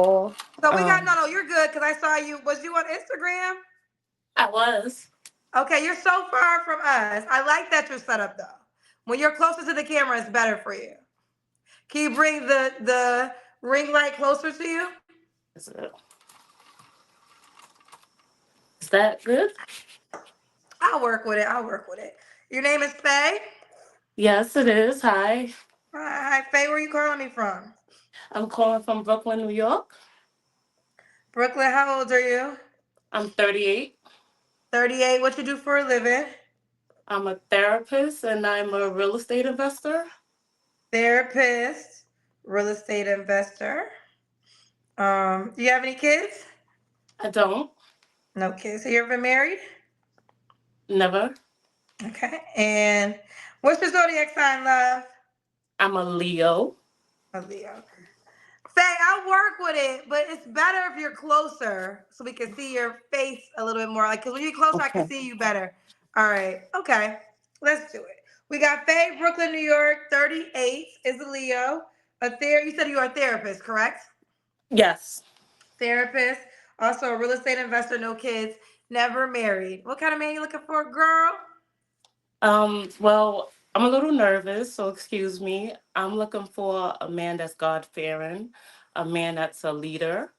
So we got Um, no, you're good because I saw you. Was you on Instagram? I was. Okay, you're so far from us. I like that you're set up though. When you're closer to the camera, it's better for you. Can you bring the ring light closer to you? Is that good? I'll work with it. I'll work with it. Your name is Faye? Yes, it is. Hi. Hi, Faye. Where are you calling me from? I'm calling from Brooklyn, New York. Brooklyn. How old are you? I'm 38. 38. What you do for a living? I'm a therapist and I'm a real estate investor. Therapist, real estate investor. Do you have any kids? I don't. No kids. Have you ever been married? Never. Okay. And what's your zodiac sign, love? I'm a Leo. A Leo. Say, I'll work with it, but it's better if you're closer so we can see your face a little bit more. Like, because when you're closer, I can Okay. see you better. All right. Okay. Let's do it. We got Faye, Brooklyn, New York, 38, is a Leo. You said you are a therapist, correct? Yes. Therapist, also a real estate investor, no kids, never married. What kind of man you looking for, girl? Well, I'm a little nervous, so excuse me. I'm looking for a man that's God fearing, a man that's a leader.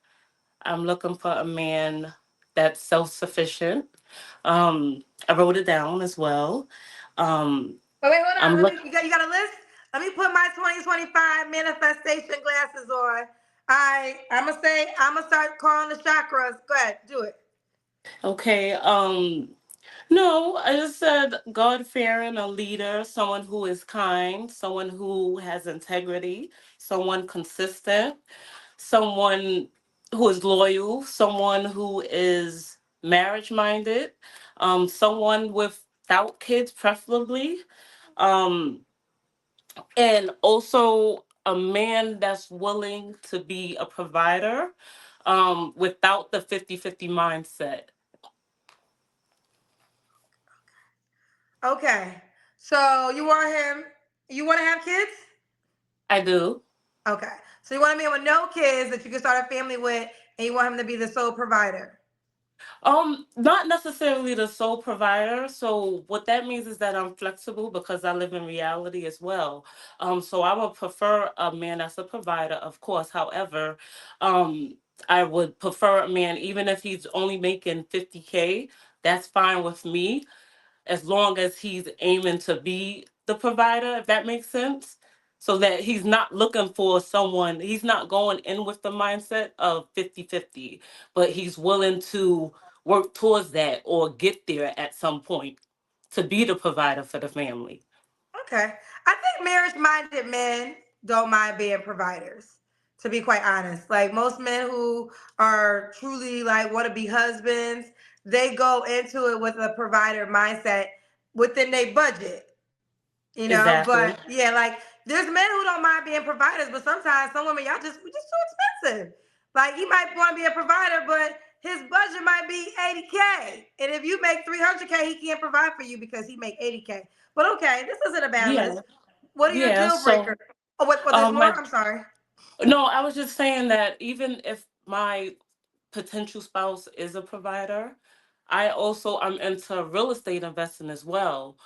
I'm looking for a man that's self sufficient. I wrote it down as well. Um, Wait, hold on. I'm look. You got a list? Let me put my 2025 manifestation glasses on. I'm gonna start calling the chakras. Go ahead, do it. Okay. No, I just said God fearing, a leader, someone who is kind, someone who has integrity, someone consistent, someone who is loyal, someone who is marriage minded, someone without kids, preferably, um, and also a man that's willing to be a provider without the 50-50 mindset. Okay. So you want to have kids? I do. Okay. So you want a man with no kids that you can start a family with, and you want him to be the sole provider. Not necessarily the sole provider. So what that means is that I'm flexible because I live in reality as well. So I would prefer a man that's a provider, of course. However, um, I would prefer a man even if he's only making 50K. That's fine with me as long as he's aiming to be the provider, if that makes sense. So that he's not looking for someone, he's not going in with the mindset of 50-50, but he's willing to work towards that or get there at some point to be the provider for the family. Okay. I think marriage minded men don't mind being providers, to be quite honest. Like most men who are truly like want to be husbands, they go into it with a provider mindset within their budget, you know. But Exactly. yeah, like there's men who don't mind being providers, but sometimes some women, we just too expensive. Like he might want to be a provider, but his budget might be 80K. And if you make 300K, he can't provide for you because he make 80K. But okay, this isn't a bad Yeah. list. What are your Yeah. deal So breakers? Oh, what there's more? my I'm sorry. no, I was just saying that even if my potential spouse is a provider, I'm into real estate investing as well.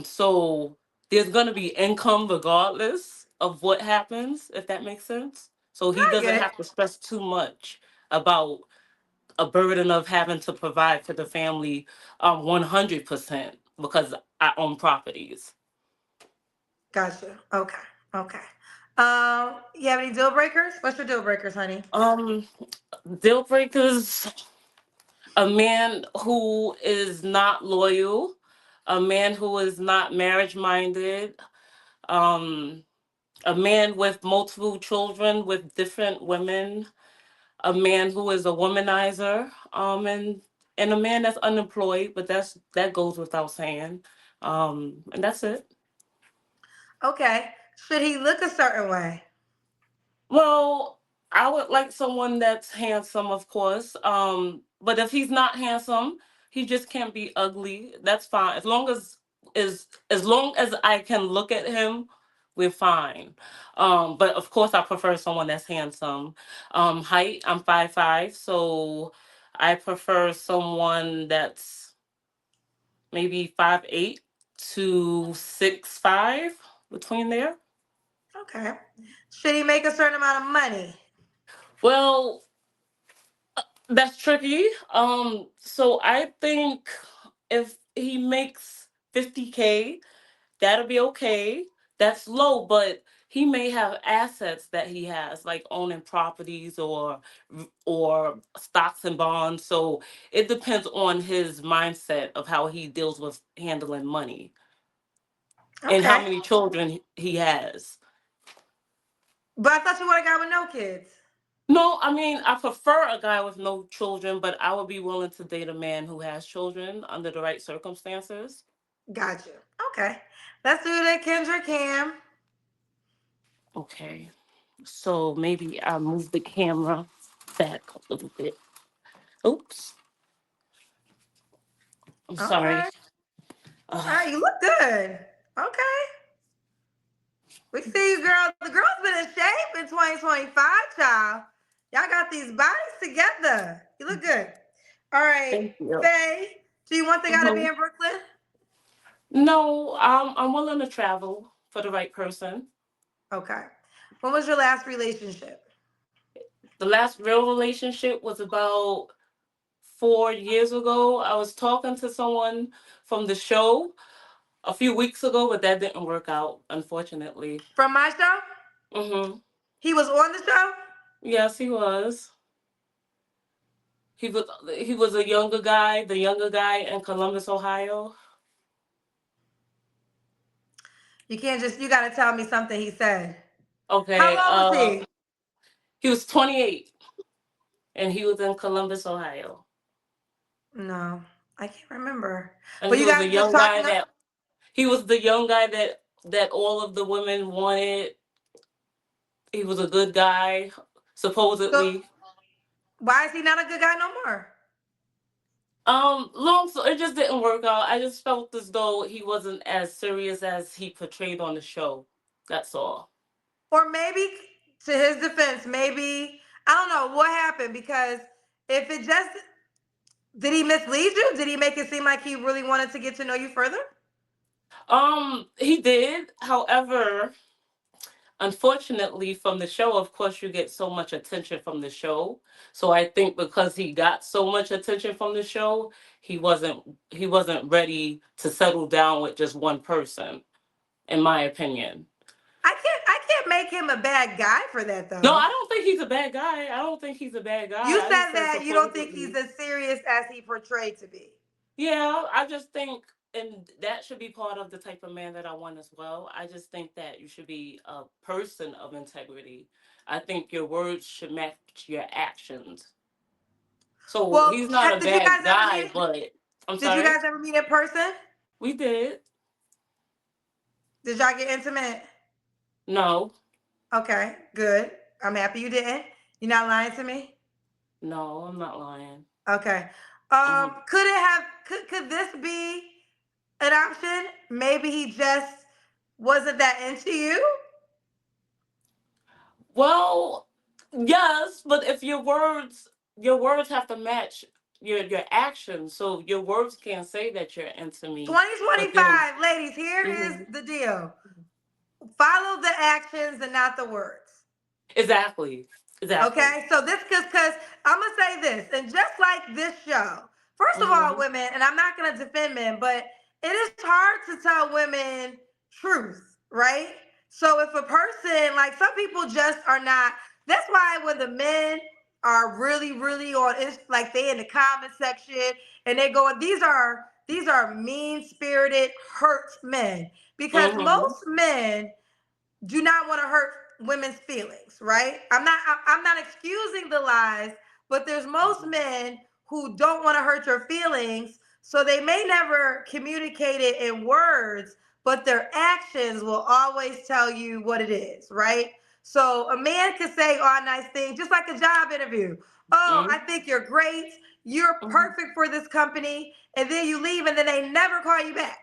So there's gonna be income regardless of what happens, if that makes sense. So he I doesn't get it. have to stress too much about a burden of having to provide for the family 100% because I own properties. Gotcha. Okay. Okay. You have any deal breakers? What's your deal breakers, honey? Um, Deal breakers, a man who is not loyal, a man who is not marriage minded, um, a man with multiple children with different women, a man who is a womanizer, and a man that's unemployed, but that goes without saying. And that's it. Okay. Should he look a certain way? Well, I would like someone that's handsome, of course. But if he's not handsome, he just can't be ugly. That's fine. As long as I can look at him we're fine. But of course, I prefer someone that's handsome. Height, I'm 5'5", so I prefer someone that's maybe 5'8" to 6'5", between there. Okay. Should he make a certain amount of money? Well, that's tricky. So I think if he makes 50K, that'll be okay. That's low, but he may have assets that he has, like owning properties or stocks and bonds. So it depends on his mindset of how he deals with handling money and how Okay. many children he has. But I thought you want a guy with no kids. No, I mean I prefer a guy with no children, but I would be willing to date a man who has children under the right circumstances. Got you. Okay. Let's do the Kendra Cam. Okay. So maybe I'll move the camera back a little bit. Oops. I'm All sorry. right. All Uh, right. You look good. Okay. We see you, girl. The girl's been in shape in 2025, child. Y'all got these bodies together. You look good. All right. thank you. Faye, do you want the guy to be Mhm. in Brooklyn? No, I'm willing to travel for the right person. Okay. When was your last relationship? The last real relationship was about 4 years ago. I was talking to someone from the show a few weeks ago, but that didn't work out, unfortunately. From my show? Hmm. He was on the show? Yes, he was. He was a younger guy, the younger guy in Columbus, Ohio. You can't just, you got to tell me something he said. How Okay, old was he? he was 28 and he was in Columbus, Ohio. No, I can't remember. And But he you was guys a were just young guy talking. that he was the young guy that all of the women wanted. He was a good guy, So supposedly. why is he not a good guy no more? Long so it just didn't work out. I just felt as though he wasn't as serious as he portrayed on the show. That's all. Or maybe, to his defense, maybe, I don't know what happened because if it just, did he mislead you? Did he make it seem like he really wanted to get to know you further? He did. However, unfortunately, from the show, of course, you get so much attention from the show. So I think because he got so much attention from the show, he wasn't ready to settle down with just one person, in my opinion. I can't make him a bad guy for that No, though. I don't think he's a bad guy. I don't think he's a bad You guy. I just said said that you don't think he's supposedly. as serious as he portrayed to be. Yeah, I just think, and that should be part of the type of man that I want as well. I just think that you should be a person of integrity. I think your words should match your actions. So Well, he's not a did you bad guys ever guy, meet? but I'm Did you sorry. guys ever meet in person? We did. Did y'all get intimate? No, Okay, good. I'm happy you didn't. You're not lying to me. no, I'm not lying. Okay. Mhm. Could it have? Could this be an option? Maybe he just wasn't that into you. Well, yes, but if your words have to match your actions. So your words can't say that you're into me, but then 2025, ladies. Here is mhm. the deal: follow the actions and not the words. Exactly, exactly. Okay, so this because I'm gonna say this, and just like this show, first of all, Hmm. women, and I'm not gonna defend men, but it is hard to tell women truth, right? So if a person, like some people just are not, that's why when the men are really, really on, it's like they in the comment section and they going, these are mean spirited, hurt men, because Hmm. most men do not want to hurt women's feelings, right? I'm not excusing the lies, but there's most men who don't want to hurt your feelings, so they may never communicate it in words, but their actions will always tell you what it is, right? So a man can say all nice things, just like a job interview. Oh, I Mm-hmm. think you're great. You're perfect for this company. And then you leave and then they never call you back.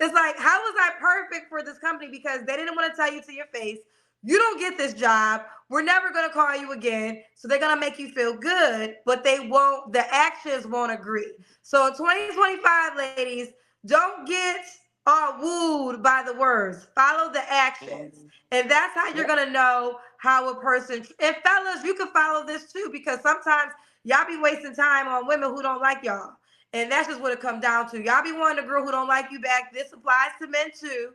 It's like, how was I perfect for this company? Because they didn't want to tell you to your face, you don't get this job. We're never going to call you again. So they're going to make you feel good, but they won't, the actions won't agree. So in 2025, ladies, don't get all wooed by the words. Follow the actions. Mm-hmm. And that's how you're Yep. going to know how a person, and fellas, you can follow this too, because sometimes y'all be wasting time on women who don't like y'all. And that's just what it comes down to. Y'all be wanting a girl who don't like you back. This applies to men too.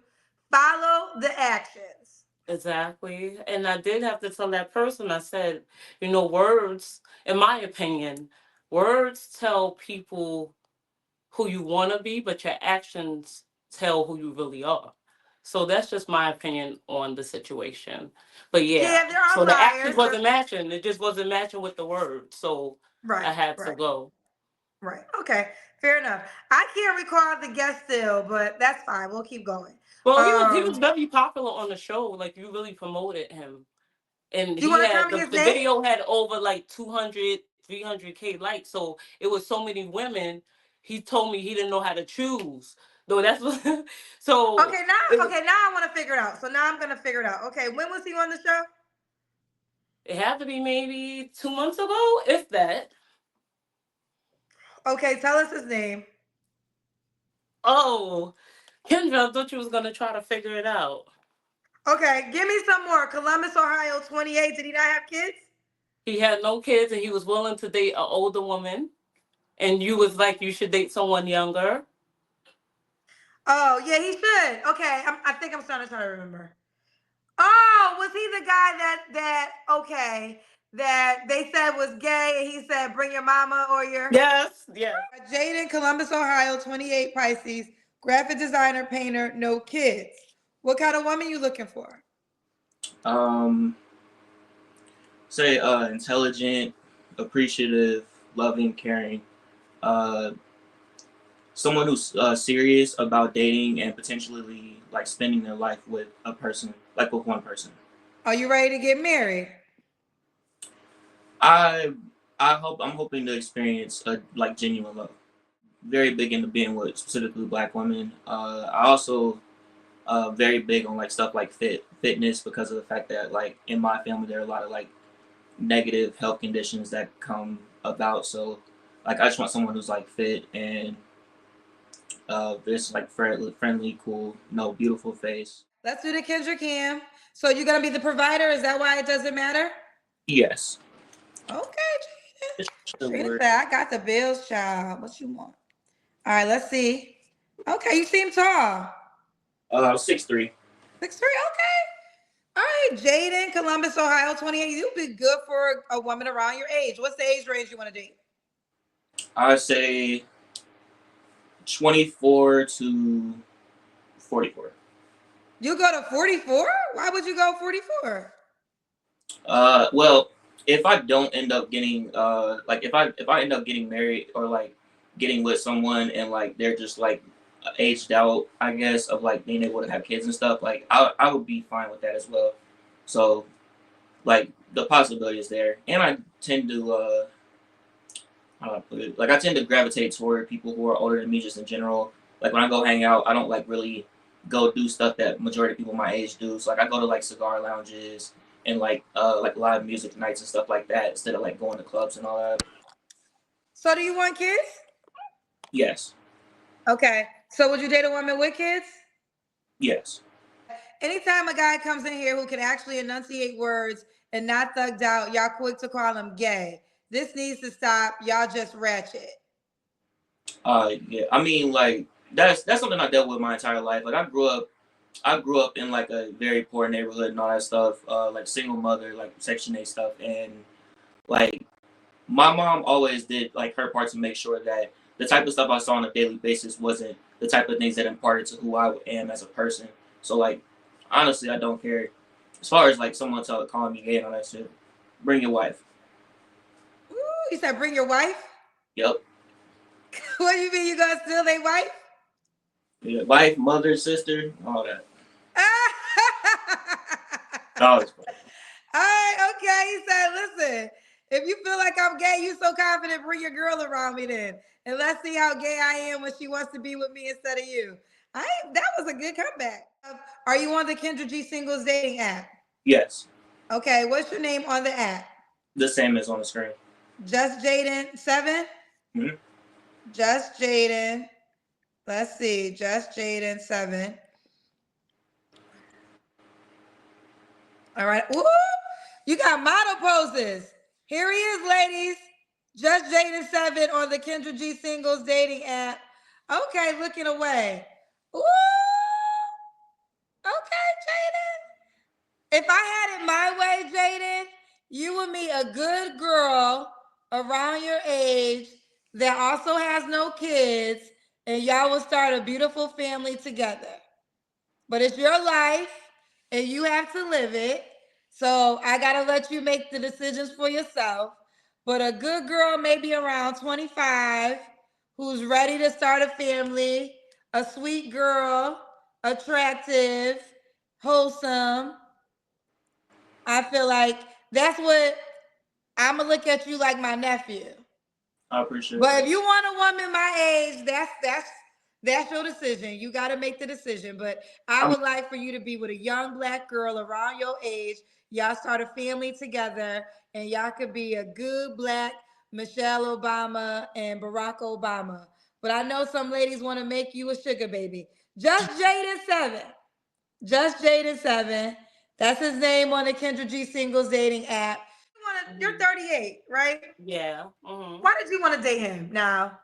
Follow the actions. Exactly. And I did have to tell that person, I said, words, in my opinion, words tell people who you want to be, but your actions tell who you really are. So that's just my opinion on the situation. But yeah, Yeah, there are so the actions liars. wasn't matching. It just wasn't matching with the words. So I Right, had to right, go. right. Okay, fair enough. I can't recall the guest still, but that's fine. We'll keep going. Well, he was Um, very popular on the show. Like you really promoted him. And do you he want to tell had me the, his the name? video had over like 200, 300K likes. So it was so many women. He told me he didn't know how to choose. Though that's what, so Okay, now I want to figure it out. So now I'm gonna figure it out. Okay, when was he on the show? it had to be maybe 2 months ago, if that. Okay, tell us his name. Oh, Kendra, I thought you was gonna try to figure it out. Okay, give me some more. Columbus, Ohio, 28. Did he not have kids? He had no kids and he was willing to date an older woman. And you was like, you should date someone younger. Oh, yeah, he should. Okay, I think I'm starting to try to remember. Oh, was he the guy that they said was gay and he said bring your mama or your Yes, yes. Jaden, Columbus, Ohio, 28 Pisces, graphic designer, painter, no kids. What kind of woman you looking for? Um, say intelligent, appreciative, loving, caring. Uh, Someone who's serious about dating and potentially like spending their life with a person, like with one person. Are you ready to get married? I I'm hoping to experience a like genuine love. Very big into being with specifically black women. I also very big on like stuff like fitness because of the fact that like in my family there are a lot of like negative health conditions that come about. So like I just want someone who's like fit and this like friendly, cool, beautiful face. Let's do the Kendra Cam. So you're gonna be the provider? Is that why it doesn't matter? Yes. Okay, It Trina. should Trina work. said, I got the bills, child. What you want? All right, let's see. Okay, you seem tall. 6'3". 6'3", okay. All right, Jaden, Columbus, Ohio, 28. You'll be good for a woman around your age. What's the age range you want to date? I say 24 to 44. You go to 44? Why would you go 44? Well, if I don't end up getting like if I end up getting married or like getting with someone and like they're just like aged out, I guess, of like being able to have kids and stuff, like I would be fine with that as well. So like the possibility is there, and I tend to how do I put it? Like I tend to gravitate toward people who are older than me just in general. Like when I go hang out, I don't like really go do stuff that majority of people my age do. So like I go to like cigar lounges and like live music nights and stuff like that instead of like going to clubs and all that. So do you want kids? Yes. Okay. So would you date a woman with kids? Yes. Anytime a guy comes in here who can actually enunciate words and not thugged out, y'all quick to call him gay. This needs to stop. Y'all just ratchet. Yeah. I mean like that's something I dealt with my entire life. Like I grew up in like a very poor neighborhood and all that stuff. Like single mother, like Section 8 stuff, and like my mom always did like her part to make sure that the type of stuff I saw on a daily basis wasn't the type of things that imparted to who I am as a person. So like honestly, I don't care. As far as like someone calling me gay and all that shit, bring your wife. Ooh, you said bring your wife? Yep. What do you mean you gonna steal their wife? Yeah, wife, mother, sister, all that. Ah! Always fun. right, okay. He said, listen, if you feel like I'm gay, you so confident, bring your girl around me then. And let's see how gay I am when she wants to be with me instead of you. That was a good comeback. Are you on the Kendra G Singles dating app? Yes. Okay, what's your name on the app? The same as on the screen. Just Jaden 7? Mm-hmm. Just Jaden. Let's see. Just Jaden 7. All right. Woo! You got model poses. Here he is, ladies. Just Jaden 7 on the Kendra G Singles dating app. Okay, looking away. Woo! Okay, Jaden. If I had it my way, Jaden, you would meet a good girl around your age that also has no kids, and y'all will start a beautiful family together. But it's your life and you have to live it. So I got to let you make the decisions for yourself. But a good girl, maybe around 25, who's ready to start a family, a sweet girl, attractive, wholesome. I feel like that's what I'm going to look at you like my nephew. I appreciate But that. if you want a woman my age, that's your decision. You got to make the decision. But I would like for you to be with a young black girl around your age. Y'all start a family together, and y'all could be a good black Michelle Obama and Barack Obama. But I know some ladies want to make you a sugar baby. Just Jaden 7. Just Jaden 7. That's his name on the Kendra G Singles dating app. You're 38, right? Yeah. Mm-hmm. Why did you want to date him now?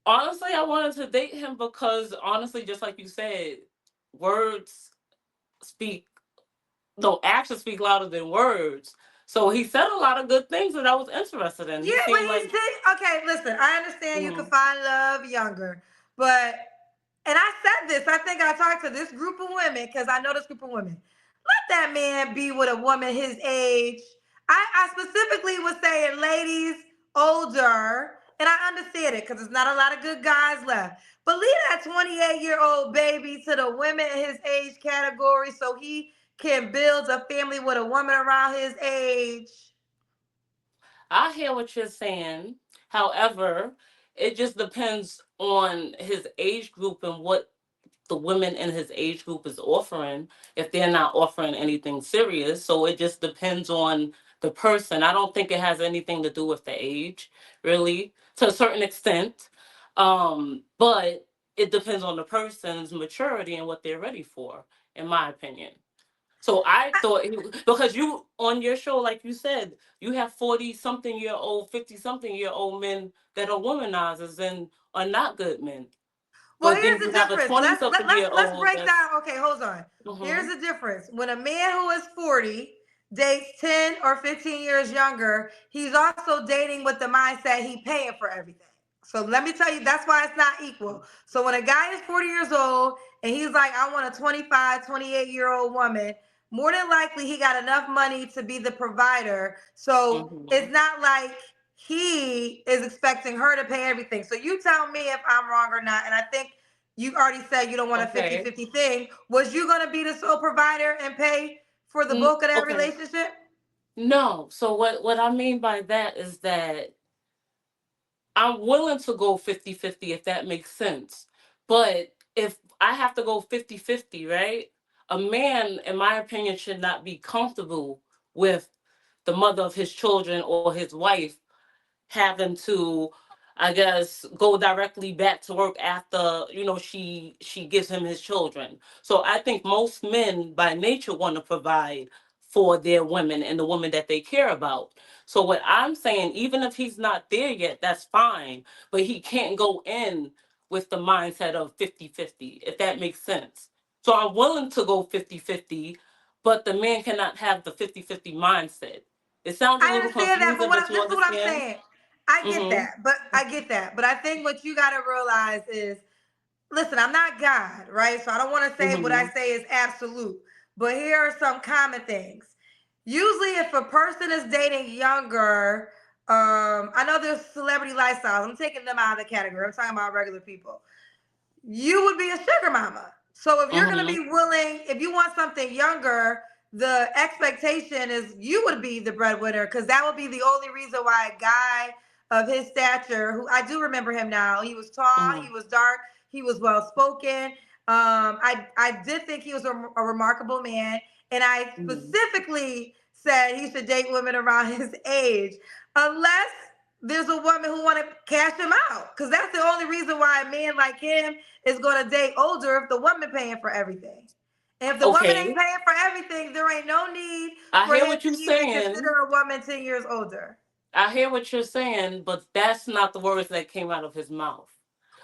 Honestly, I wanted to date him because, honestly, just like you said, words speak, no, actions speak louder than words. So he said a lot of good things that I was interested in. Yeah, He but seemed he's like, okay. Listen, I understand you can mm-hmm. find love younger, but and I said this. I think I talked to this group of women because I know this group of women. Let that man be with a woman his age. I specifically was saying ladies older, and I understand it because there's not a lot of good guys left. But leave that 28-year-old baby to the women in his age category so he can build a family with a woman around his age. I hear what you're saying. However, it just depends on his age group and what the women in his age group is offering, if they're not offering anything serious. So it just depends on the person. I don't think it has anything to do with the age, really, to a certain extent. But it depends on the person's maturity and what they're ready for, in my opinion. So I thought because you on your show, like you said, you have 40-something-year-old, 50-something-year-old men that are womanizers and are not good men. Well, But here's then the you have a difference. 20 Let's let, something let's year let's old break that's down. Okay, hold on. Here's hmm the difference. When a man who is 40 dates 10 or 15 years younger, he's also dating with the mindset he paying for everything. So let me tell you, that's why it's not equal. So when a guy is 40 years old and he's like, I want a 25, 28-year-old woman, more than likely he got enough money to be the provider. So hmm it's not like he is expecting her to pay everything. So you tell me if I'm wrong or not. And I think you already said you don't want a Okay. 50-50 thing. Was you going to be the sole provider and pay for the bulk of that Okay. relationship? No. So what I mean by that is that I'm willing to go 50-50 if that makes sense. But if I have to go 50-50, right? A man, in my opinion, should not be comfortable with the mother of his children or his wife having to, I guess, go directly back to work after she gives him his children. So I think most men by nature want to provide for their women and the women that they care about. So what I'm saying, even if he's not there yet, that's fine, but he can't go in with the mindset of 50-50, if that makes sense. So I'm willing to go 50-50, but the man cannot have the 50-50 mindset. It sounds a I little understand that, but confusing, but you this is what I'm understand? saying. I get Mm-hmm. that, but I get that. But I think what you got to realize is, listen, I'm not God, right? So I don't want to say what I Mm-hmm. say is absolute. But here are some common things. Usually, if a person is dating younger, I know there's celebrity lifestyles. I'm taking them out of the category. I'm talking about regular people. You would be a sugar mama. So if you're going to Mm-hmm. be willing, if you want something younger, the expectation is you would be the breadwinner because that would be the only reason why a guy of his stature, who I do remember him now, he was tall, he Mhm. was dark, he was well spoken. I did think he was a remarkable man, and I Mhm. specifically said he should date women around his age, unless there's a woman who want to cash him out, because that's the only reason why a man like him is going to date older if the woman paying for everything. And if the woman ain't Okay, paying for everything, there ain't no need I for hear him what to you're even saying. consider a woman 10 years older. I hear what you're saying, but that's not the words that came out of his mouth.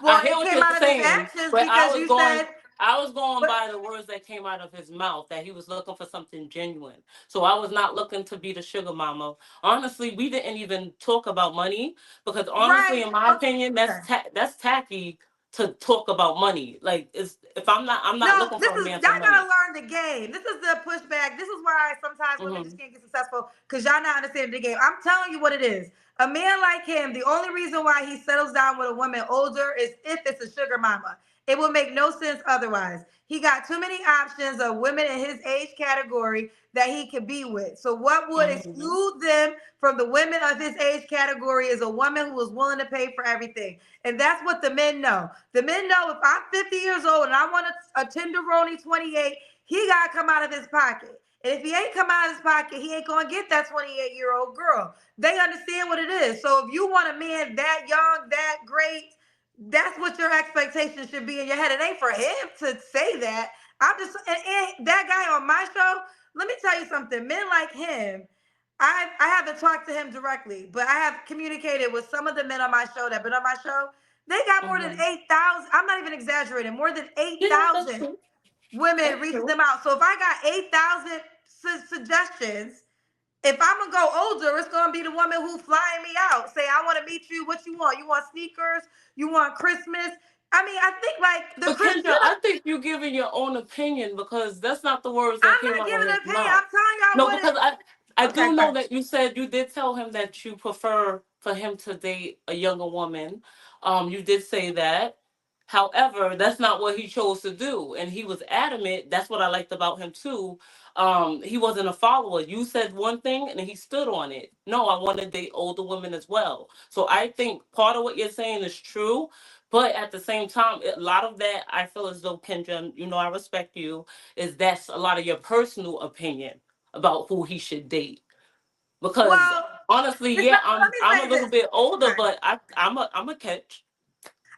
I Well, hear it what came you're out of his saying, actions but because you said, I was going but by the words that came out of his mouth that he was looking for something genuine. So I was not looking to be the sugar mama. Honestly, we didn't even talk about money because honestly, right. in my opinion, Okay. that's tacky to talk about money. Like it's if I'm not No, looking this for a is man y'all for gotta money. learn the game. This is the pushback. This is why sometimes women just Hmm. can't get successful because y'all not understanding the game. I'm telling you what it is. A man like him, the only reason why he settles down with a woman older is if it's a sugar mama. It will make no sense otherwise. He got too many options of women in his age category that he could be with. So what would Hmm. exclude them from the women of his age category is a woman who is willing to pay for everything. And that's what the men know. The men know if I'm 50 years old and I want a tenderoni 28, he got to come out of his pocket. And if he ain't come out of his pocket, he ain't going to get that 28-year-old girl. They understand what it is. So if you want a man that young, that great, that's what your expectation should be in your head. It ain't for him to say that. I'm just, and that guy on my show, let me tell you something. Men like him, I haven't talked to him directly, but I have communicated with some of the men on my show that have been on my show. They got more than Hmm. 8,000. I'm not even exaggerating. More than Yeah, that's 8,000 true. women That's reach true. them out. So if I got 8,000 suggestions, if I'm gonna go older, it's gonna be the woman who flying me out. Say, I want to meet you. What you want? You want sneakers? You want Christmas? I mean, I think like the But Chris Kendra, Jenner. I think you're giving your own opinion because that's not the words that I'm came not out of giving his an opinion. mouth. I'm telling y'all No, what because it. I Okay, do know fine. that you said you did tell him that you prefer for him to date a younger woman. You did say that. However, that's not what he chose to do, and he was adamant. That's what I liked about him too. He wasn't a follower. You said one thing, and he stood on it. No, I want to date older women as well. So I think part of what you're saying is true, but at the same time, a lot of that I feel as though Kendra, you know, I respect you. Is that's a lot of your personal opinion about who he should date because Well, honestly, let yeah, me I'm a say little this. bit older, Okay. but I'm a catch.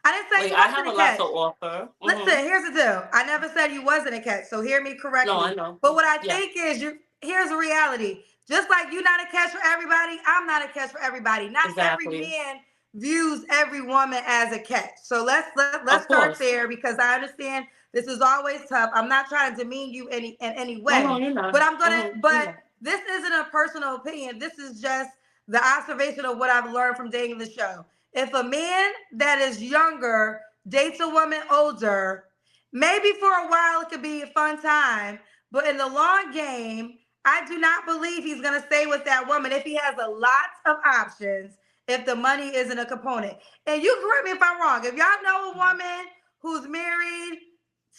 I didn't say Like you I wasn't have a a lot to catch. offer. Listen, Hmm. here's the deal. I never said you wasn't a catch, so hear me No, I correctly. know. But what I Yeah, think is you here's the reality. Just like you're not a catch for everybody, I'm not a catch for everybody. Not every exactly. man views every woman as a catch. So let's Of start course. there because I understand this is always tough. I'm not trying to demean you in any No, no, way. you're not. But I'm gonna You're but not. this isn't a personal opinion. This is just the observation of what I've learned from dating the show. If a man that is younger dates a woman older, maybe for a while it could be a fun time, but in the long game, I do not believe he's going to stay with that woman if he has a lot of options, if the money isn't a component. And you correct me if I'm wrong. If y'all know a woman who's married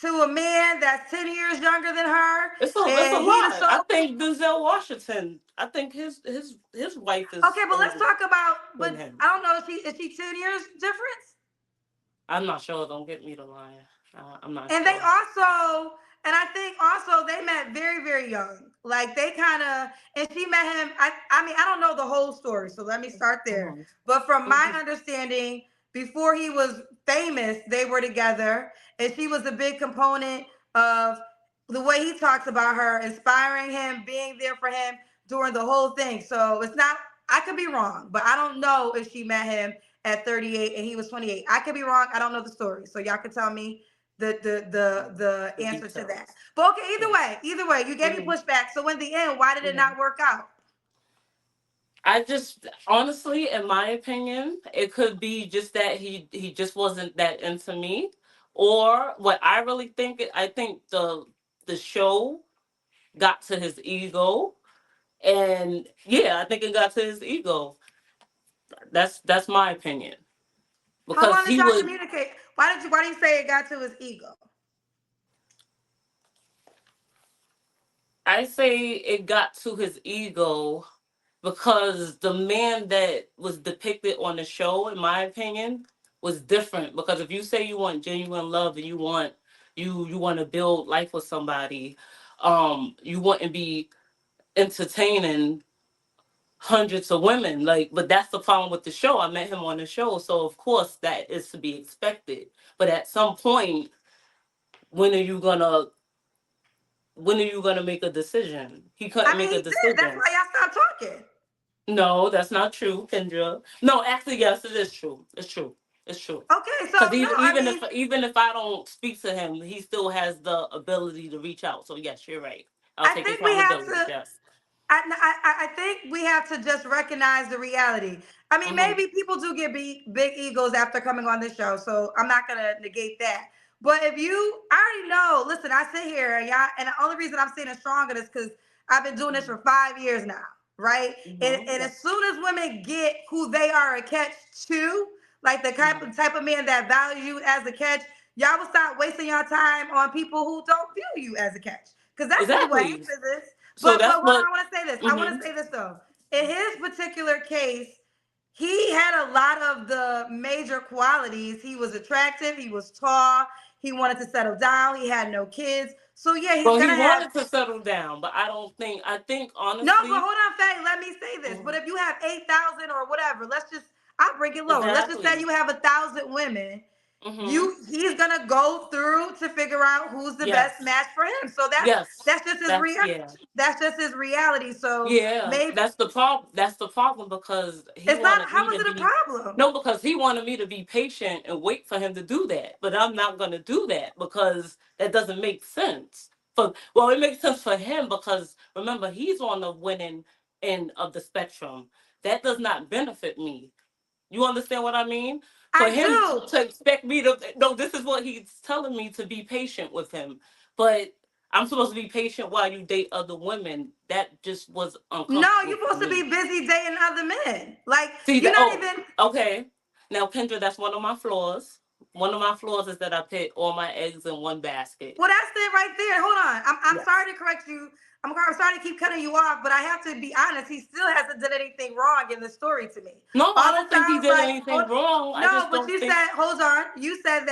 to a man that's 10 years younger than her It's a and he the lot. I sole. think Denzel Washington. I think his wife Okay, is but let's older talk about, than but him. I don't know, is she 10 years difference? I'm not sure. Don't get me to lying. I'm not And they sure. also, and I think also they met very, very young. Like they kind of, and she met him. I mean, I don't know the whole story, so let me start there. Hmm. But from my Hmm. understanding, before he was famous, they were together, and she was a big component of the way he talks about her, inspiring him, being there for him during the whole thing. So it's not. I could be wrong, but I don't know if she met him at 38 and he was 28. I could be wrong. I don't know the story, so y'all can tell me the The answer to that. details. But okay, Yeah. either way, you gave me Hmm. pushback. So in the end, why did it Hmm. not work out? I just honestly, in my opinion, it could be just that he just wasn't that into me, or what I really think. I think the show got to his ego, and yeah, I think it got to his ego. That's my opinion How because long did he y'all would. communicate? Why do you say it got to his ego? I say it got to his ego because the man that was depicted on the show, in my opinion, was different. Because if you say you want genuine love and you want to build life with somebody, you wouldn't be entertaining hundreds of women. Like, but that's the problem with the show. I met him on the show, so of course that is to be expected. But at some point, when are you gonna when are you gonna make a decision? He I couldn't mean, make he a did. That's decision. why y'all stopped talking. No, that's not true, Kendra. No, actually, yes, it is true. It's true. It's true. Okay, so Because no, I mean, even if I don't speak to him, he still has the ability to reach out. So yes, you're right. I'll I take think we have accountability. to. Yes. I think we have to just recognize the reality. I mean, Mhm. maybe people do get big egos after coming on this show, so I'm not gonna negate that. But if you, I already know. Listen, I sit here, and y'all, and the only reason I'm saying it stronger is because I've been doing this Mhm. for 5 years now, right? And Yes. as soon as women get who they are a catch to, like the Mhm. type of man that value you as a catch, y'all will stop wasting your time on people who don't view you as a catch, because that's really what Exactly. happens is. So But that's hold on, what. I want to say this. I want Hmm. to say this though. In his particular case, he had a lot of the major qualities. He was attractive. He was tall. He wanted to settle down. He had no kids. So yeah, he's Well, he gonna have. wanted to settle down, but I don't think. I think No, but honestly. hold on, Faye. Let me say this. But Mhm. if you have 8,000 or whatever, let's just. I'll bring it lower. Let's just say Exactly. you have 1,000 women. Hmm. He's gonna go through to figure out who's the best Yes. match for him. So Yes. that's just his That's reality. yeah. That's just his reality. So Yeah, maybe that's the problem. That's the problem because he it's not. wanted How me is to it a be problem? no, because he wanted me to be patient and wait for him to do that. But I'm not going to do that because that doesn't make sense. For well, it makes sense for him because remember he's on the winning end of the spectrum. That does not benefit me. You understand what I mean? For I him do. to expect me to no, this is what he's telling me to be patient with him. But I'm supposed to be patient while you date other women. That just was No, uncomfortable you're for supposed to me. be busy dating other men. Like See you're that? not Oh, even. okay. Now, Kendra, that's one of my flaws. One of my flaws is that I put all my eggs in one basket. Well, that's it right there. Hold on. I'm Yes. sorry to correct you. I'm sorry to keep cutting you off, but I have to be honest. He still hasn't done anything wrong in the story to me. No, I All don't it think he sounds did like, hold, anything wrong. I no, just but don't you think. said, hold on. You said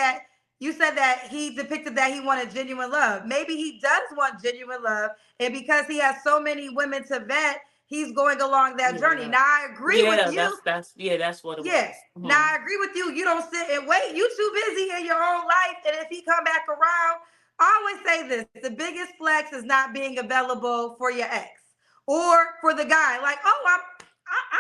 that he depicted that he wanted genuine love. Maybe he does want genuine love, and because he has so many women to vet, he's going along that journey. Yeah. Now I agree with Yeah, you. that's yeah, that's what it Yeah. was. Now Hmm. I agree with you. You don't sit and wait. You too busy in your own life. And if he come back around, I always say this: the biggest flex is not being available for your ex or for the guy. Like, oh,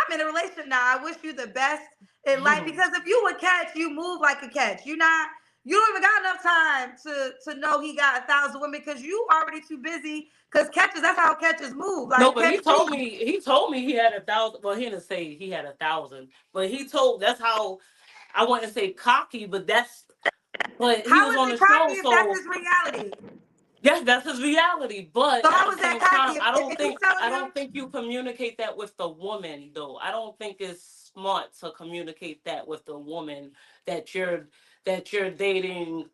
I'm in a relationship now. I wish you the best in life because if you would catch, you move like a catch. You don't even got enough time to know he got 1,000 women because you already too busy. Because catches, that's how catches move. No, Like but catch move. he told me he had 1,000. Well, he didn't say he had 1,000, but he told that's how I wouldn't say cocky, but that's but he How was is on the it cocky show, if that's so his reality? yes, that's his reality. But So at how the is that same cocky time, if he's telling I you? don't think you communicate that with the woman though. I don't think it's smart to communicate that with the woman that you're dating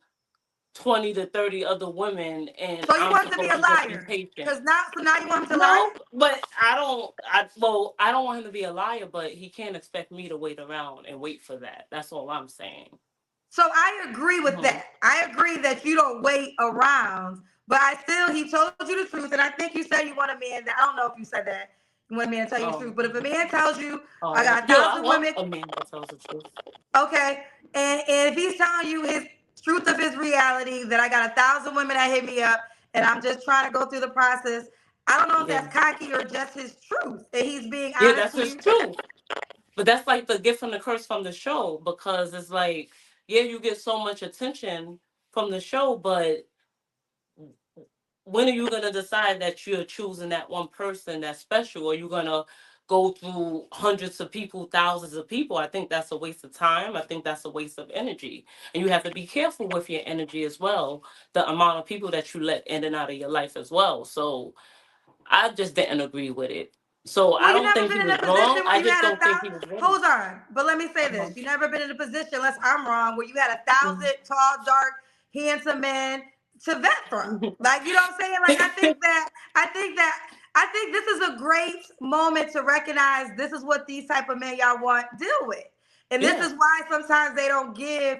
20 to 30 other women and So you I'm want him to be supposed a to just be liar? patient. Cause now, so now you want him to lie? No, but I don't want him to be a liar, but he can't expect me to wait around and wait for that. That's all I'm saying. So I agree with Hmm. that. I agree that you don't wait around, but he told you the truth, and I think you said you want a man that I don't know if you said that you want a man to tell you the truth, Um, but if a man tells you I got a yeah, I thousand want women, a man that tells the truth. okay, and if he's telling you his truth of his reality that I got 1,000 women that hit me up, and I'm just trying to go through the process. I don't know if Yeah. that's cocky or just his truth, and he's being Yeah, honest that's with his you. truth. But that's like the gift and the curse from the show because it's like, yeah, you get so much attention from the show, but when are you gonna decide that you're choosing that one person that's special? Or you gonna go through hundreds of people, thousands of people? I think that's a waste of time. I think that's a waste of energy. And you have to be careful with your energy as well, the amount of people that you let in and out of your life as well. So I just didn't agree with it. So Well, I you don't never think been he in a was wrong. position where I you just had a don't think thousand. he was wrong. Hold on, but let me say this: you never been in a position, unless I'm wrong, where you had a thousand tall, dark, handsome men to vet from. Like, you know what I'm saying? Like, I think this is a great moment to recognize this is what these type of men y'all want deal with. And this Yeah, is why sometimes they don't give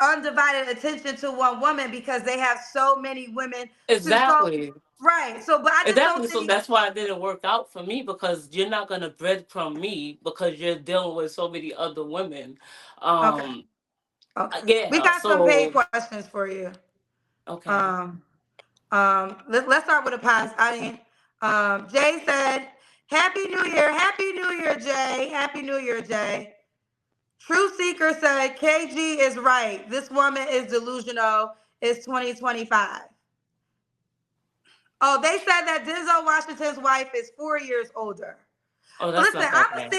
undivided attention to one woman because they have so many women to so exactly. right. So but I just don't Exactly. So think that's why it didn't work out for me, because you're not gonna breadcrumb me because you're dealing with so many other women. okay. Um, Okay. We yeah. got some paid So questions for you. okay. Um let's start with a pause. Jay said, Happy New Year. Happy New Year, Jay. Happy New Year, Jay. True Seeker said, KG is right. This woman is delusional. It's 2025. Oh, they said that Denzel Washington's wife is 4 years older. Oh, that's Listen, not that bad.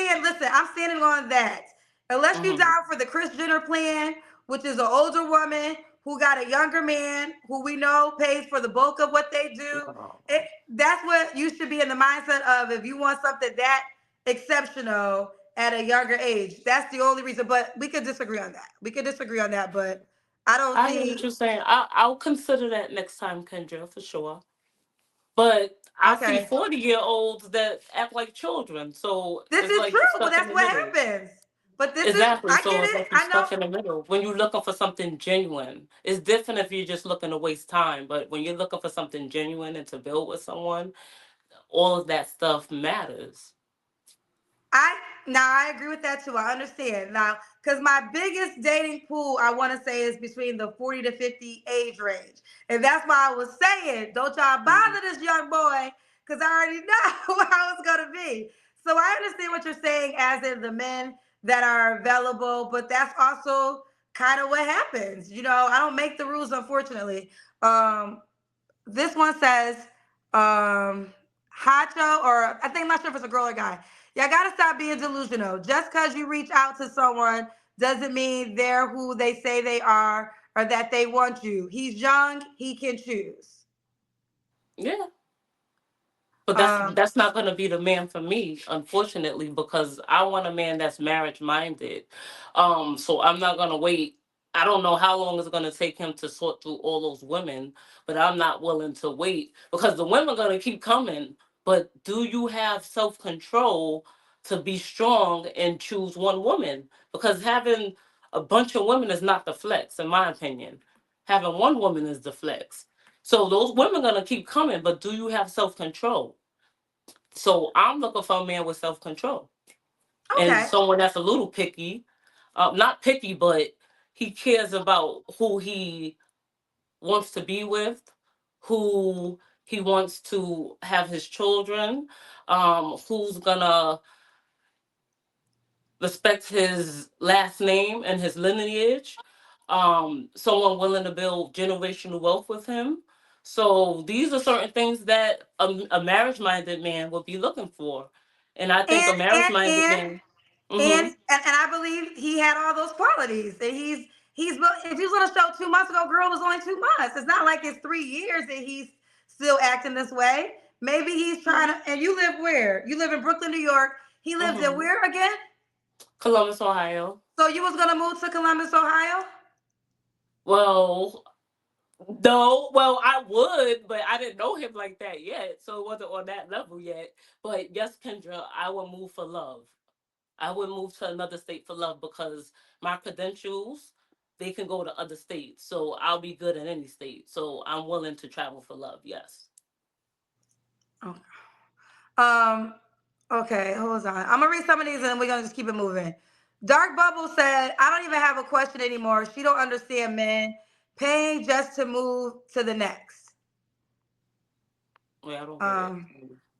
I'm standing on that. Unless you Mm-hmm. down for the Chris Jenner plan, which is an older woman who got a younger man who we know pays for the bulk of what they do. It, that's what you should be in the mindset of if you want something that exceptional at a younger age. That's the only reason. But we could disagree on that. We could disagree on that, but I don't I hear what see. you're saying. I'll consider that next time, Kendra, for sure. But I see Okay. 40-year-olds that act like children. So This it's is like you're true, but stuck in that's the what middle. happens. But this is, Exactly. I So get it's it. like you're I know. stuck in the middle. When you're looking for something genuine, it's different if you're just looking to waste time. But when you're looking for something genuine and to build with someone, all of that stuff matters. I Now I agree with that too. I understand now because my biggest dating pool I want to say is between the 40 to 50 age range, and that's why I was saying don't y'all Mhm. bother this young boy because I already know how it's gonna be. So I understand what you're saying, as in the men that are available, but that's also kind of what happens. You know, I don't make the rules, unfortunately. Um, this one says, Hacho, or I think I'm not sure if it's a girl or guy. Y'all gotta stop being delusional. Just because you reach out to someone doesn't mean they're who they say they are or that they want you. He's young, he can choose. Yeah. But that's Um, that's not going to be the man for me, unfortunately, because I want a man that's marriage minded. So I'm not going to wait. I don't know how long it's going to take him to sort through all those women, but I'm not willing to wait because the women are going to keep coming. But do you have self control to be strong and choose one woman? Because having a bunch of women is not the flex, in my opinion. Having one woman is the flex. So those women are going to keep coming, but do you have self control? So I'm looking for a man with self control and okay. someone that's a little picky, not picky, but he cares about who he wants to be with, who he wants to have his children, who's gonna respect his last name and his lineage, someone willing to build generational wealth with him. So these are certain things that a marriage minded man would be looking for. And I think a And marriage and minded and man, and hmm and I believe he had all those qualities. And if he was on a show 2 months ago, girl, it was only 2 months. It's not like it's 3 years that he's still acting this way. Maybe he's trying to. And you live where? You live in Brooklyn, New York. He lives in hmm where again? Columbus, Ohio. So you was gonna move to Columbus, Ohio? Well, no, well, I would, but I didn't know him like that yet. So it wasn't on that level yet. But yes, Kendra, I would move for love. I would move to another state for love because my credentials, they can go to other states. So I'll be good in any state. So I'm willing to travel for love. Yes. Okay. Um. Okay, hold on. I'm gonna read some of these and then we're gonna just keep it moving. Dark Bubble said, "I don't even have a question anymore. She don't understand men paying just to move to the next." Yeah, I don't get it.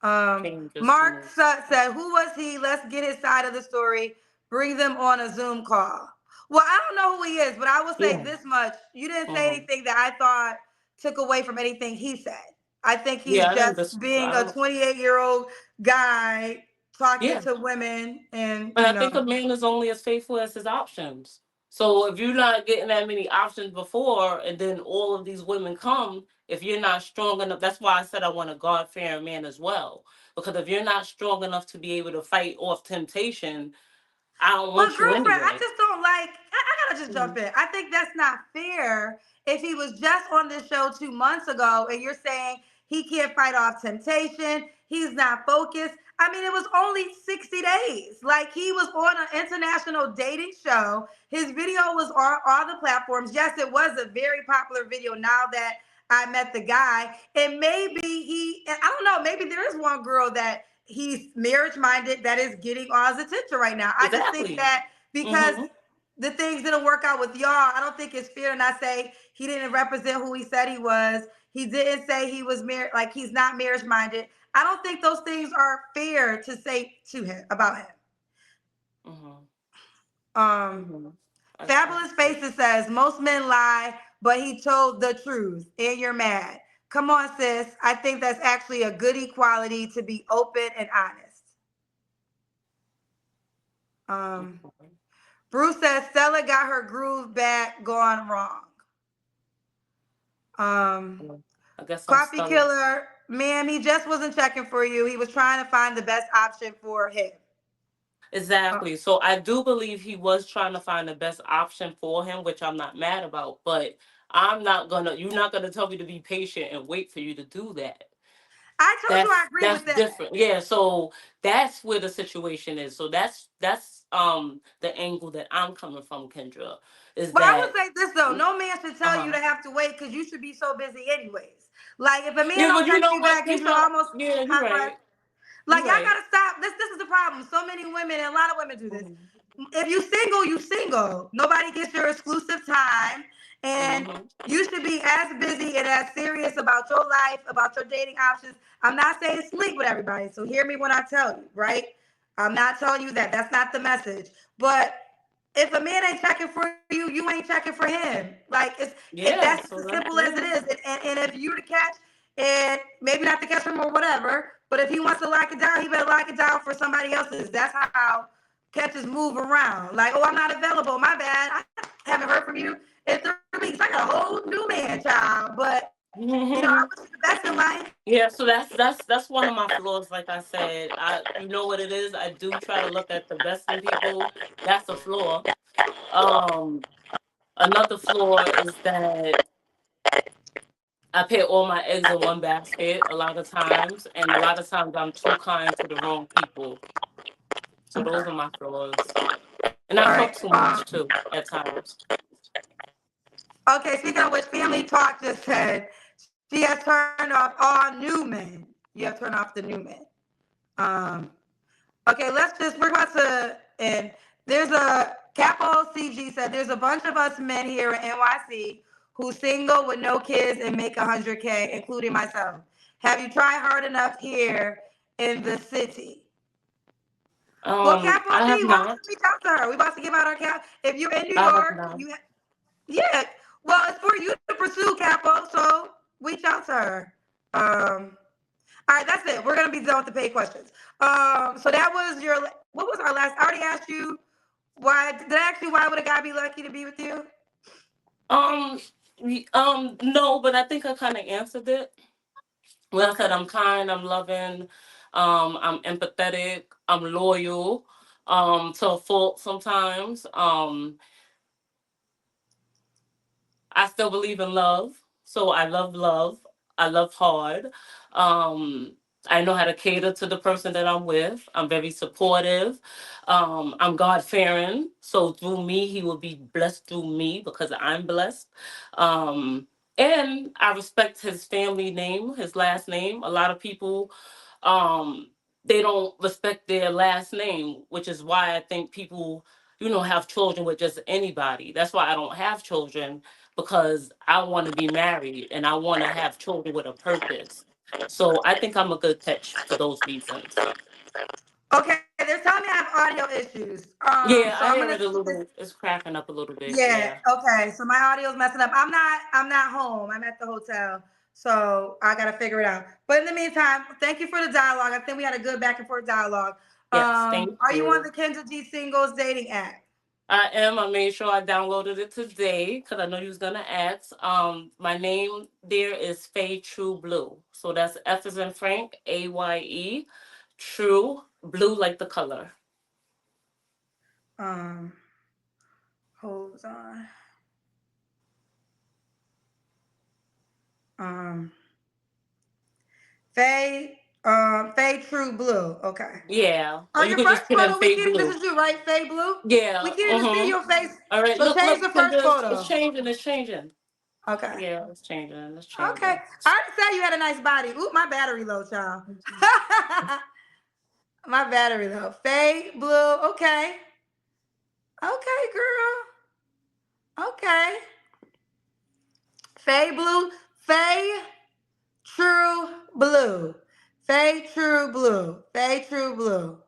Um, Changes to Mark move. said, "Who was he? Let's get his side of the story. Bring them on a Zoom call." Well, I don't know who he is, but I will say Yeah. this much: you didn't say hmm anything that I thought took away from anything he said. I think he's Yeah, I didn't. just being I a don't. 28-year-old guy talking Yeah. to women, and But I think a man is only as faithful as his options. So if you're not getting that many options before, and then all of these women come, if you're not strong enough, that's why I said I want a God fearing man as well. Because if you're not strong enough to be able to fight off temptation, I don't But want you girlfriend, I anyway. just don't like. I gotta just jump Mhm. in. I think that's not fair. If he was just on this show 2 months ago, and you're saying he can't fight off temptation, he's not focused. I mean, it was only 60 days. Like he was on an international dating show. His video was on all the platforms. Yes, it was a very popular video. Now that I met the guy, and maybe and I don't know, maybe there is one girl that he's marriage minded that is getting all his attention right now. I just think Exactly. that because Hmm. the things didn't work out with y'all, I don't think it's fair to not say he didn't represent who he said he was. He didn't say he was married, like he's not marriage minded. I don't think those things are fair to say to him about him. Hmm. Um, Hmm. I Fabulous Faces says most men lie, but he told the truth, and you're mad. Come on, sis. I think that's actually a good equality to be open and honest. Um, okay. Bruce says Stella got her groove back gone wrong. Um, Well, I guess I'm Coffee Stella. Killer, ma'am, he just wasn't checking for you. He was trying to find the best option for him. Uh, Exactly. So I do believe he was trying to find the best option for him, which I'm not mad about. But you're not gonna tell me to be patient and wait for you to do that. I told you I agree That's with that. different. Yeah, so that's where the situation is. So that's the angle that I'm coming from, Kendra, is But I would that say this though, no man should tell you uh-huh. to have to wait because you should be so busy anyways. Like if a man Yeah, don't but you text know you what, back, you should Kendra? almost Yeah, you're huh, go ahead. right. Like You're y'all right. gotta stop. This is the problem. So many women and a lot of women do this. Mhm. If you single, you single. Nobody gets your exclusive time, and Mhm. you should be as busy and as serious about your life, about your dating options. I'm not saying sleep with everybody, so hear me when I tell you, right? I'm not telling you that. That's not the message. But if a man ain't checking for you, you ain't checking for him. Like that's Yeah, as so simple that as it is. yeah. And if you to catch, and maybe not to catch him or whatever, but if he wants to lock it down, he better lock it down for somebody else's. That's how catches move around. Like, oh, I'm not available. My bad. I haven't heard from you in 3 weeks. I got a whole new man, child. But I wish you the best in life. Yeah, so that's one of my flaws. Like I said, you know what it is. I do try to look at the best in people. That's a flaw. Um, Another flaw is that I put all my eggs in one basket a lot of times, and a lot of times I'm too kind to the wrong people. So Okay. those are my flaws, and All I right. talk too much too at times. Okay. Speaking of which, Family Talk just said she has turned off all new men. You have turned off the new men. Um. Okay. We're about to and there's a Capo CG said there's a bunch of us men here in NYC who's single with no kids and make 100K, including myself. Have you tried hard enough here in the city? Well, Capo I have D, why don't not. you reach out to her? We about to give out our cap. If you're in New I have York, not. yeah. Well, it's for you to pursue Capo, so reach out to her. All right, that's it. We're gonna be done with the paid questions. So that was what was our last? I already asked you why. Did I ask you why would a guy be lucky to be with you? Um, no, but I think I kind of answered it. Well, I said Okay. I'm kind, I'm loving, I'm empathetic, I'm loyal, to a fault sometimes. I still believe in love, so I love love. I love hard. Um, I know how to cater to the person that I'm with. I'm very supportive. I'm God fearing, so through me, He will be blessed through me because I'm blessed. Um, and I respect His family name, His last name. A lot of people, um, they don't respect their last name, which is why I think people, have children with just anybody. That's why I don't have children because I want to be married and I want to have children with a purpose. So I think I'm a good catch for those reasons. Okay, they're telling me I have audio issues. So Yeah, I'm I gonna hear it see a this. little. It's cracking up a little bit. Yeah. Yeah. Okay. So my audio's messing up. I'm not home. I'm at the hotel. So I gotta figure it out. But in the meantime, thank you for the dialogue. I think we had a good back and forth dialogue. Yes. Thank Are you on you. the Kendra G Singles dating app? I am. I made sure I downloaded it today because I know you was gonna ask. My name there is Faye True Blue. So that's F as in Frank, AYE, True Blue like the color. Um, hold on. Um, Faye True Blue. Okay. Yeah. Or On you your could first just put in photo, we fake can't. This blue. is you, right? Faye Blue. We Yeah. can't even see Mm-hmm. your face. All right. So change Look, the first Kendra, it's photo. changing. It's changing. Okay. Yeah, it's changing. It's Okay. changing. I already said you had a nice body. Oop, my battery low, child. My battery low. Faye Blue. Okay. Okay, girl. Okay. Faye Blue. Faye True Blue. Faye True Blue. Faye True Blue.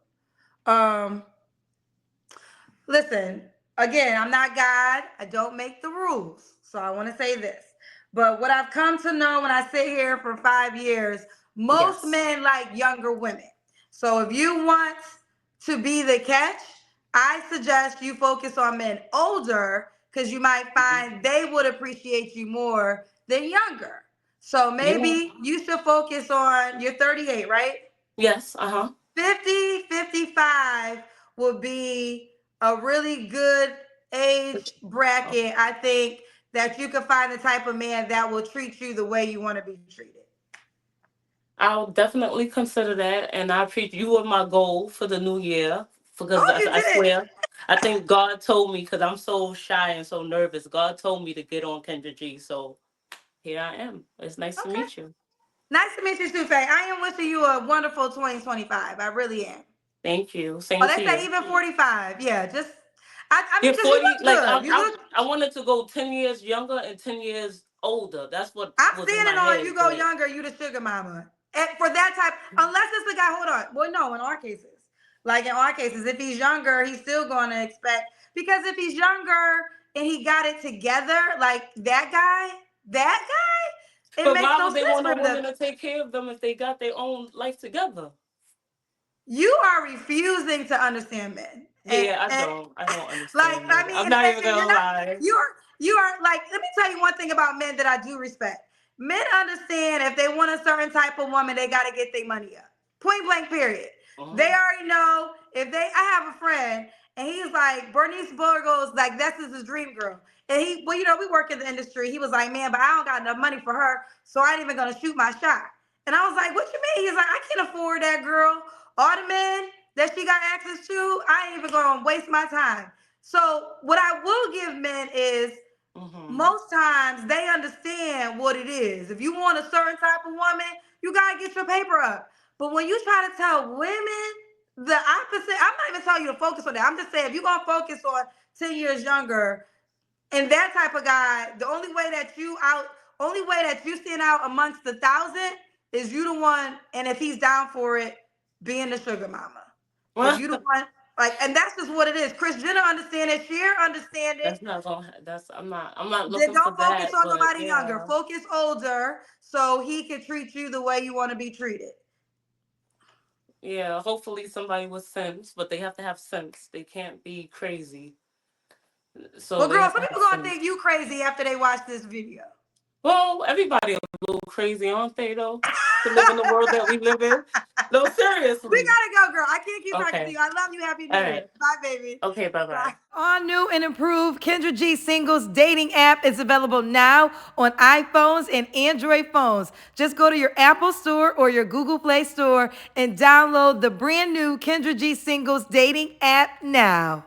Um, Listen, again, I'm not God. I don't make the rules. So I want to say this. But what I've come to know when I sit here for 5 years, most Yes. men like younger women. So if you want to be the catch, I suggest you focus on men older because you might Mhm. find they would appreciate you more than younger. So Yeah. maybe you should focus on, you're 38, right? Yes. Uh-huh. 50, 55 would be a really good age bracket. I think that you could find the type of man that will treat you the way you want to be treated. I'll definitely consider that, and I appreciate you were my goal for the new year because Oh, you I did. swear, I think God told me because I'm so shy and so nervous. God told me to get on Kendra G, so here I am. It's nice to Okay. meet you. Nice to meet you too, Faye. I am wishing you a wonderful 2025. I really am. Thank you. Oh, Same they to say you. even 45. Yeah, just I mean, Get just you 40. look Like good. You look. I wanted to go 10 years younger and 10 years older. That's what I'm was in standing my on you head. go But younger, you the sugar mama. And for that type, unless it's the guy, hold on. Well, no, in our cases. Like in our cases, if he's younger, he's still gonna expect because if he's younger and he got it together, like that guy, it but makes why no would they sense want a for him to. woman to take care of them if they got their own life together? You are refusing to understand men. Yeah, And I don't like, understand I it. mean, I'm not even you're gonna not, lie. you are like, let me tell you one thing about men that I do respect. Men understand if they want a certain type of woman, they got to get their money up. Point blank, period. They Mhm. already know if they, I have a friend and he's like, Bernice Burgos, like, that's his dream girl. And he, well, we work in the industry. He was like, man, but I don't got enough money for her. So I ain't even going to shoot my shot. And I was like, what you mean? He's like, I can't afford that girl. All the men that she got access to, I ain't even gonna waste my time. So what I will give men is Mhm. most times they understand what it is. If you want a certain type of woman, you gotta get your paper up. But when you try to tell women the opposite, I'm not even telling you to focus on that. I'm just saying if you're gonna focus on 10 years younger and that type of guy, the only way that you stand out amongst the thousand is you the one, and if he's down for it, being the sugar mama. If you the one, like, and that's just what it is. Chris Jenner understand it. Cher understand it. That's not gonna. That's I'm not Then looking for don't focus that. on But nobody younger. yeah, Focus older, so he can treat you the way you want to be treated. yeah. Hopefully somebody with sense, but they have to have sense. They can't be crazy. So Well, they girl, have some to have people gonna sense. think you crazy after they watch this video. Well, everybody a little crazy, aren't they? Though to live in the world that we live in. No, We seriously. gotta go, girl. I can't keep talking to Okay. you. I love you. Happy New All Year. right. Bye, baby. Okay. Bye Bye. bye. All new and improved Kendra G Singles dating app is available now on iPhones and Android phones. Just go to your Apple Store or your Google Play Store and download the brand new Kendra G Singles dating app now.